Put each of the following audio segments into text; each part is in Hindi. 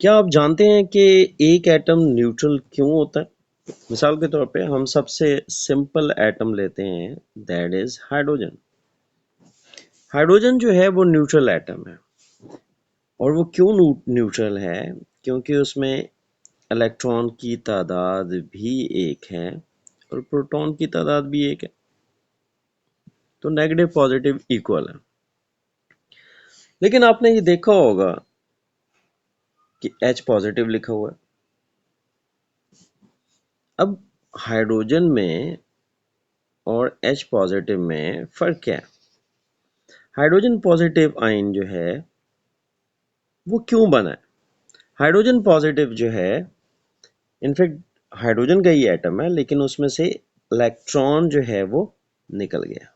क्या आप जानते हैं कि एक एटम न्यूट्रल क्यों होता है? मिसाल के तौर पे हम सबसे सिंपल एटम लेते हैं, दैट इज हाइड्रोजन। हाइड्रोजन जो है वो न्यूट्रल एटम है। और वो क्यों न्यूट्रल है? क्योंकि उसमें इलेक्ट्रॉन की तादाद भी एक है और प्रोटॉन की तादाद भी एक है, तो नेगेटिव पॉजिटिव इक्वल है। लेकिन आपने ये देखा होगा कि H पॉजिटिव लिखा हुआ है। अब हाइड्रोजन में और H पॉजिटिव में फ़र्क क्या है? हाइड्रोजन पॉजिटिव आयन जो है वो क्यों बना है? हाइड्रोजन पॉजिटिव जो है, इनफैक्ट हाइड्रोजन का ही एटम है, लेकिन उसमें से इलेक्ट्रॉन जो है वो निकल गया,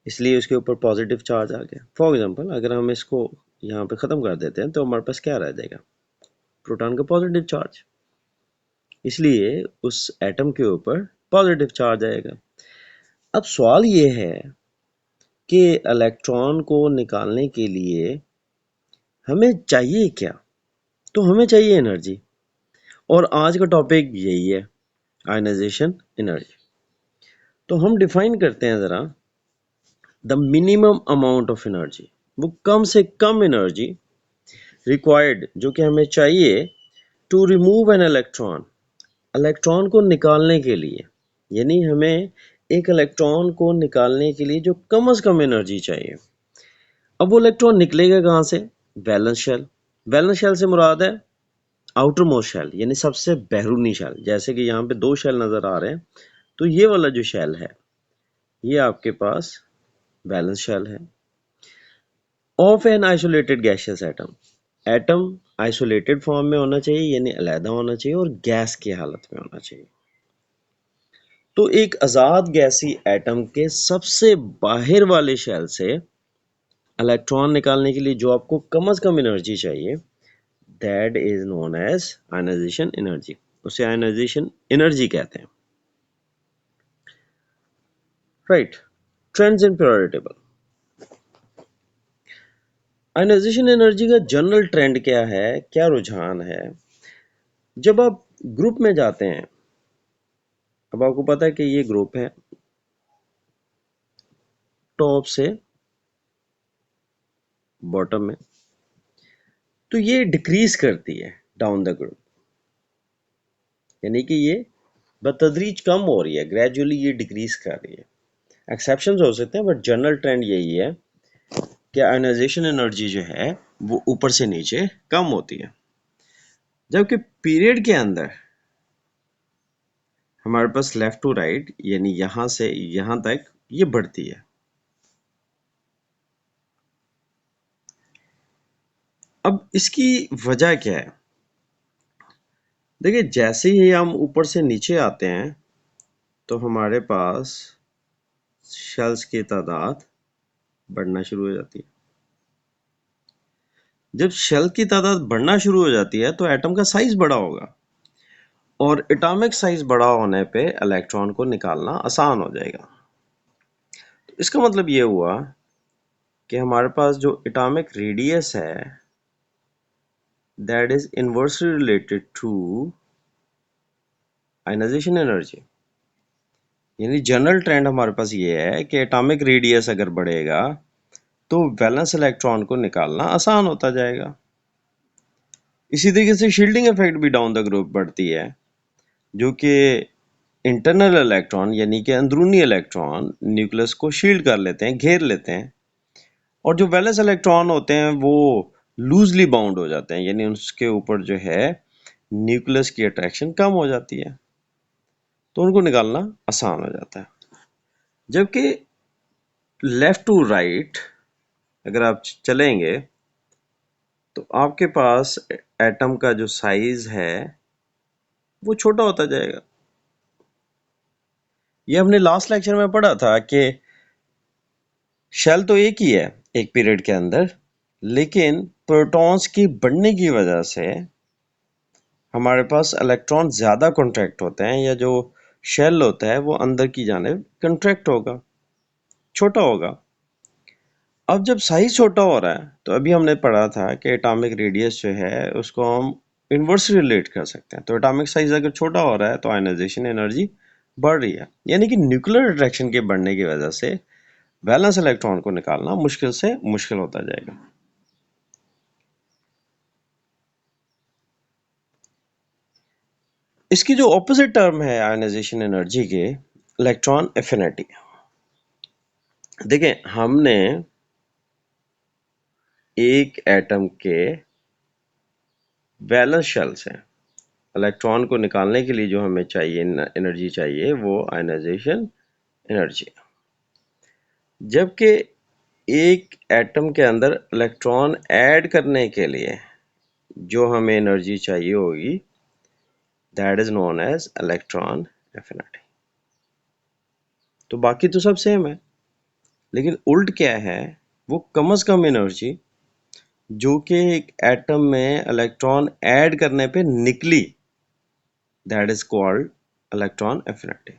इसलिए उसके ऊपर पॉजिटिव चार्ज आ गया। फॉर एग्जांपल, अगर हम इसको यहाँ पे ख़त्म कर देते हैं तो हमारे पास क्या रह जाएगा? प्रोटॉन का पॉजिटिव चार्ज, इसलिए उस एटम के ऊपर पॉजिटिव चार्ज आएगा। अब सवाल ये है कि इलेक्ट्रॉन को निकालने के लिए हमें चाहिए क्या? तो हमें चाहिए एनर्जी, और आज का टॉपिक यही है, आयनाइजेशन एनर्जी। तो हम डिफाइन करते हैं ज़रा the minimum amount of energy, वो कम से कम एनर्जी रिक्वायर्ड जो कि हमें चाहिए to remove an electron, electron को निकालने के लिए। यानी हमें एक इलेक्ट्रॉन को निकालने के लिए जो कम से कम एनर्जी चाहिए। अब वो इलेक्ट्रॉन निकलेगा कहाँ से? Valence shell. वैलेंस शेल से मुराद है आउटर मोस्ट शेल, यानी सबसे बैरूनी शेल। जैसे कि यहाँ पे दो शेल नजर आ रहे हैं, तो ये वाला जो शेल है ये आपके पास वैलेंस शेल है of an isolated gaseous atom. Atom isolated form में होना चाहिए, यानी अलहदा होना चाहिए, और गैस की हालत में होना चाहिए। तो एक आज़ाद गैसी एटम के सबसे बाहर वाले शेल से इलेक्ट्रॉन निकालने के लिए जो आपको कम से कम एनर्जी चाहिए, that is known as ionization energy. उसे आयनाइजेशन एनर्जी कहते हैं। Right. Trends in periodic table. Ionization energy का जनरल ट्रेंड क्या है, क्या रुझान है? जब आप ग्रुप में जाते हैं, अब आपको पता है कि ये ग्रुप है टॉप से बॉटम में, तो ये डिक्रीज करती है डाउन द ग्रुप, यानी कि ये बतदरीज कम हो रही है, ग्रेजुअली ये डिक्रीज कर रही है। एक्सेप्शंस हो सकते हैं, बट जनरल ट्रेंड यही है कि आयनाइजेशन एनर्जी जो है वो ऊपर से नीचे कम होती है, जबकि पीरियड के अंदर हमारे पास लेफ्ट टू राइट, यानी यहां से यहां तक ये बढ़ती है। अब इसकी वजह क्या है? देखिए, जैसे ही हम ऊपर से नीचे आते हैं तो हमारे पास शेल्स की तादाद बढ़ना शुरू हो जाती है। जब शेल की तादाद बढ़ना शुरू हो जाती है तो एटम का साइज बड़ा होगा, और एटॉमिक साइज बड़ा होने पे इलेक्ट्रॉन को निकालना आसान हो जाएगा। तो इसका मतलब ये हुआ कि हमारे पास जो एटॉमिक रेडियस है that is inversely related to ionization energy. यानी जनरल ट्रेंड हमारे पास ये है कि एटॉमिक रेडियस अगर बढ़ेगा तो वैलेंस इलेक्ट्रॉन को निकालना आसान होता जाएगा। इसी तरीके से शील्डिंग इफेक्ट भी डाउन द ग्रुप बढ़ती है, जो कि इंटरनल इलेक्ट्रॉन यानी कि अंदरूनी इलेक्ट्रॉन न्यूक्लियस को शील्ड कर लेते हैं, घेर लेते हैं, और जो वैलेंस इलेक्ट्रॉन होते हैं वो लूजली बाउंड हो जाते हैं, यानी उसके ऊपर जो है न्यूक्लियस की अट्रैक्शन कम हो जाती है, तो उनको निकालना आसान हो जाता है। जबकि लेफ्ट टू राइट अगर आप चलेंगे तो आपके पास एटम का जो साइज है वो छोटा होता जाएगा। ये हमने लास्ट लेक्चर में पढ़ा था कि शेल तो एक ही है एक पीरियड के अंदर, लेकिन प्रोटॉन्स की बढ़ने की वजह से हमारे पास इलेक्ट्रॉन ज़्यादा कॉन्ट्रैक्ट होते हैं, या जो शेल होता है वो अंदर की जानिब कॉन्ट्रैक्ट होगा, छोटा होगा। अब जब साइज छोटा हो रहा है तो अभी हमने पढ़ा था कि एटॉमिक रेडियस जो है उसको हम इन्वर्स रिलेट कर सकते हैं। तो एटॉमिक साइज अगर छोटा हो रहा है तो आयनाइजेशन एनर्जी बढ़ रही है, यानी कि न्यूक्लियर अट्रैक्शन के बढ़ने की वजह से वैलेंस इलेक्ट्रॉन को निकालना मुश्किल से मुश्किल होता जाएगा। इसकी जो ऑपोजिट टर्म है आयनाइजेशन एनर्जी के, इलेक्ट्रॉन एफिनिटी। देखें, हमने एक एटम के वैलेंस शेल से इलेक्ट्रॉन को निकालने के लिए जो हमें चाहिए एनर्जी चाहिए वो आयनाइजेशन एनर्जी। जबकि एक एटम के अंदर इलेक्ट्रॉन ऐड करने के लिए जो हमें एनर्जी चाहिए होगी that is known as electron affinity. तो बाकी तो सब सेम है, लेकिन उल्ट क्या है, वो कम से कम एनर्जी जो कि एक एटम में इलेक्ट्रॉन ऐड करने पे निकली that is called electron affinity.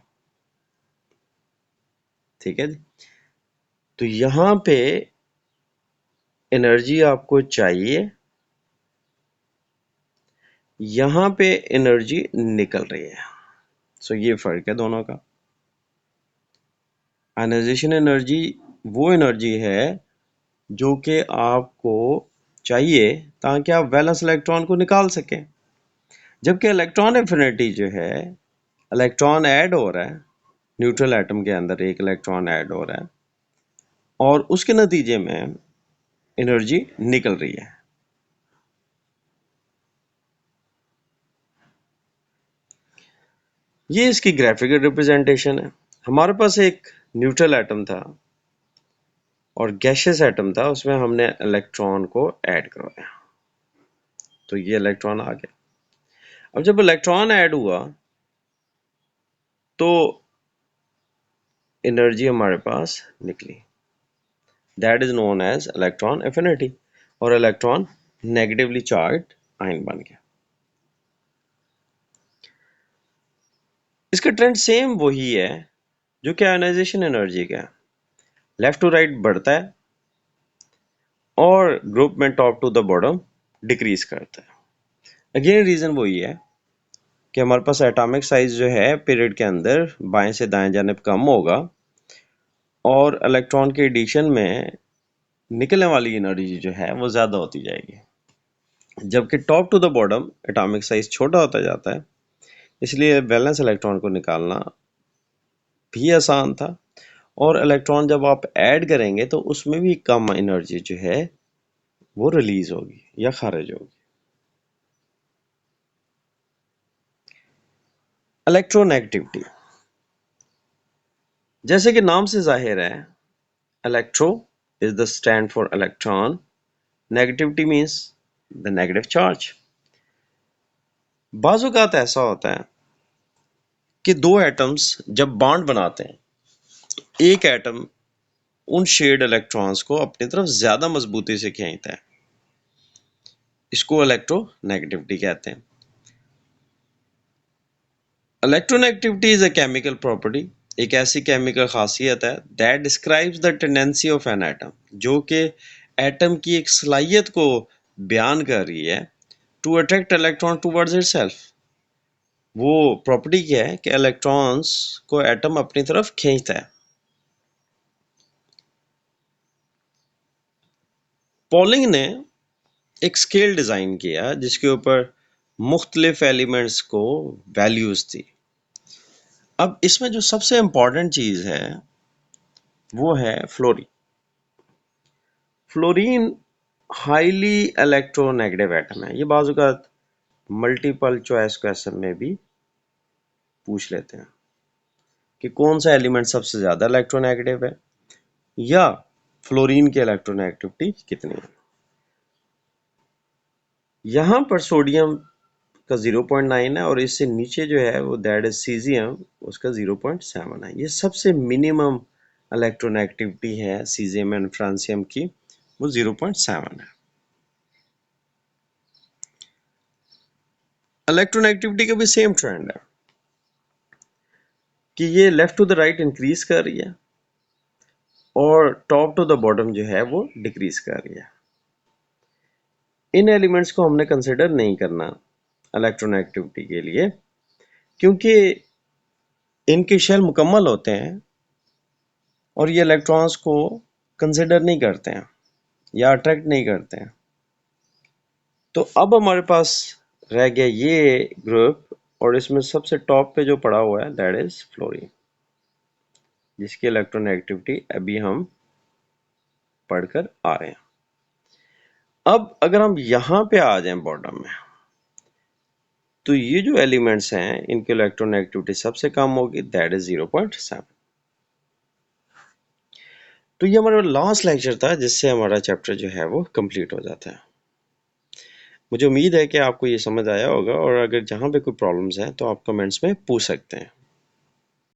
ठीक है जी। तो यहां पे एनर्जी आपको चाहिए, यहां पे एनर्जी निकल रही है। सो ये फर्क है दोनों का। आयनाइजेशन एनर्जी वो एनर्जी है जो कि आपको चाहिए ताकि आप वैलेंस इलेक्ट्रॉन को निकाल सकें, जबकि इलेक्ट्रॉन एफिनिटी जो है, इलेक्ट्रॉन ऐड हो रहा है न्यूट्रल एटम के अंदर, एक इलेक्ट्रॉन ऐड हो रहा है और उसके नतीजे में एनर्जी निकल रही है। ये इसकी ग्राफिकल रिप्रेजेंटेशन है। हमारे पास एक न्यूट्रल एटम था और गैसियस एटम था, उसमें हमने इलेक्ट्रॉन को ऐड करवाया, तो ये इलेक्ट्रॉन आ गया। अब जब इलेक्ट्रॉन ऐड हुआ तो एनर्जी हमारे पास निकली, that is known as electron affinity, और इलेक्ट्रॉन नेगेटिवली चार्ज आयन बन गया। इसका ट्रेंड सेम वही है जो कि आयनाइजेशन एनर्जी का है, लेफ्ट टू राइट बढ़ता है और ग्रुप में top to the bottom decrease करता है। अगेन रीजन वही है कि हमारे पास एटॉमिक साइज जो है पीरियड के अंदर बाएं से दाएं जानिब कम होगा और इलेक्ट्रॉन के एडिशन में निकलने वाली एनर्जी जो है वो ज़्यादा होती जाएगी, जबकि top to the bottom atomic size छोटा होता जाता है। इसलिए वैलेंस इलेक्ट्रॉन को निकालना भी आसान था, और इलेक्ट्रॉन जब आप ऐड करेंगे तो उसमें भी कम एनर्जी जो है वो रिलीज होगी या खारिज होगी। इलेक्ट्रोनेगेटिविटी, जैसे कि नाम से जाहिर है, electro is the stand for electron, negativity means the negative charge. बाज़ औक़ात ऐसा होता है कि दो एटम्स जब बॉन्ड बनाते हैं, एक एटम उन शेयर्ड इलेक्ट्रॉन्स को अपनी तरफ ज्यादा मजबूती से खींचता है, इसको इलेक्ट्रोनेगेटिविटी कहते हैं। Electronegativity is a chemical property, एक ऐसी केमिकल खासियत है that describes the tendency of an atom, जो कि एटम की एक सलाहियत को बयान कर रही है to attract electron towards itself. वो प्रॉपर्टी क्या है कि इलेक्ट्रॉन्स को एटम अपनी तरफ खींचता है। पॉलिंग ने एक स्केल डिज़ाइन किया जिसके ऊपर मुख्तलिफ एलिमेंट्स को वैल्यूज़ थी। अब इसमें जो सबसे इम्पॉर्टेंट चीज़ है वो है fluorine. Fluorine highly electronegative atom है। ये बाज़ औक़ात मल्टीपल चॉइस क्वेश्चन में भी पूछ लेते हैं कि कौन सा एलिमेंट सबसे ज़्यादा इलेक्ट्रोनेगेटिव है या फ्लोरीन की इलेक्ट्रोनेगेटिविटी कितनी है। यहाँ पर सोडियम का 0.9 है और इससे नीचे जो है वो दैट इज सीजियम, उसका 0.7 है। ये सबसे मिनिमम इलेक्ट्रोनेगेटिविटी है सीजियम एंड फ्रांसियम की, वो 0.7 है। इलेक्ट्रोनेगेटिविटी का भी सेम ट्रेंड है कि ये left to the right increase कर रही है और टॉप टू द बॉटम जो है वो डिक्रीज कर रही है। इन एलिमेंट्स को हमने कंसिडर नहीं करना इलेक्ट्रोनेगेटिविटी के लिए, क्योंकि इनके शेल मुकम्मल होते हैं और ये इलेक्ट्रॉन्स को कंसिडर नहीं करते हैं या अट्रैक्ट नहीं करते हैं। तो अब हमारे पास रह गया ये ग्रुप, और इसमें सबसे टॉप पे जो पड़ा हुआ है दैट इज फ्लोरीन, जिसकी इलेक्ट्रोनेगेटिविटी अभी हम पढ़कर आ रहे हैं। अब अगर हम यहां पे आ जाएं बॉटम में, तो ये जो एलिमेंट्स हैं इनकी इलेक्ट्रोनेगेटिविटी सबसे कम होगी, दैट इज 0.7। तो ये हमारा लास्ट लेक्चर था जिससे हमारा चैप्टर जो है वो कंप्लीट हो जाता है। मुझे उम्मीद है कि आपको ये समझ आया होगा, और अगर जहाँ पे कोई प्रॉब्लम्स हैं तो आप कमेंट्स में पूछ सकते हैं।